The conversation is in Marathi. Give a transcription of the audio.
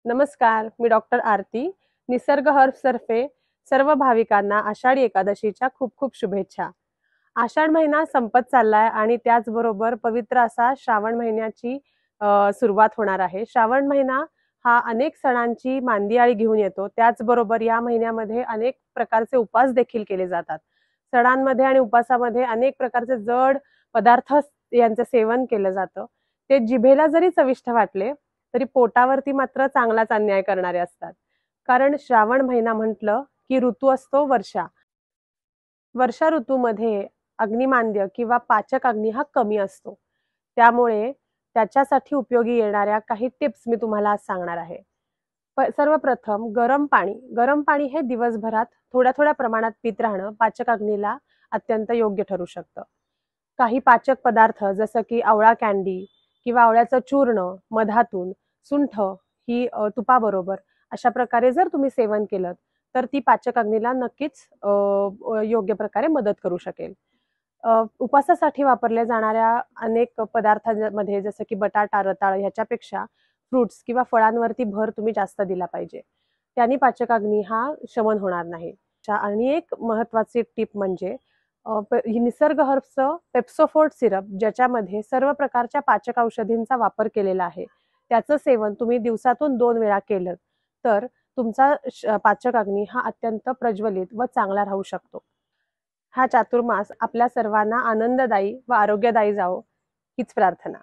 नमस्कार, मी डॉक्टर आरती. निसर्ग हर्ब्स तर्फे सर्व भाविकांना आषाढी एकादशीच्या खूप खूप शुभेच्छा. आषाढ महिना संपत चाललाय आणि त्याचबरोबर पवित्र असा श्रावण महिन्याची सुरुवात होणार आहे. श्रावण महिना हा अनेक सणांची मांदियाळी घेऊन येतो. त्याचबरोबर या महिन्यामध्ये अनेक प्रकारचे उपवास देखील केले जातात. सणांमध्ये आणि उपवासामध्ये अनेक प्रकारचे जड पदार्थ यांचे सेवन केलं जातं. ते जिभेला जरी चविष्ट वाटले तरी पोटावरती मात्र चांगलाच अन्याय करणारे असतात. कारण श्रावण महिना म्हटलं की ऋतू असतो वर्षा. वर्षा ऋतूमध्ये अग्निमांद्य किंवा पाचक अग्नी हा कमी असतो. त्यामुळे त्याच्यासाठी उपयोगी येणाऱ्या काही टिप्स मी तुम्हाला आज सांगणार आहे. सर्वप्रथम गरम पाणी हे दिवसभरात थोड्या थोड्या प्रमाणात पीत राहणं पाचक अग्नीला अत्यंत योग्य ठरू शकतं. काही पाचक पदार्थ जसं की आवळा कँडी किंवा आवळ्याचं चूर्ण मधातून सुंठ ही तुपाबरोबर अशा प्रकारे जर तुम्ही सेवन केलं तर ती पाचक अग्नीला नक्कीच योग्य प्रकारे मदत करू शकेल. उपवासासाठी वापरल्या जाणाऱ्या अनेक पदार्थांमध्ये जसं की बटाटा, रताळ ह्याच्यापेक्षा फ्रुट्स किंवा फळांवरती भर तुम्ही जास्त दिला पाहिजे. त्यांनी पाचक अग्नी हा शमन होणार नाही. आणि एक महत्त्वाची टिप म्हणजे निसर्ग हर्ब्सचं पेप्सोफोर्ट सिरप ज्याच्यामध्ये सर्व प्रकारच्या पाचक औषधींचा वापर केलेला आहे. त्याचं सेवन तुम्ही दिवसातून 2 वेळा केलं तर तुमचा पाचक अग्नी हा अत्यंत प्रज्वलित व चांगला राहू शकतो. हा चातुर्मास आपल्या सर्वांना आनंददायी व आरोग्यदायी जावो हीच प्रार्थना.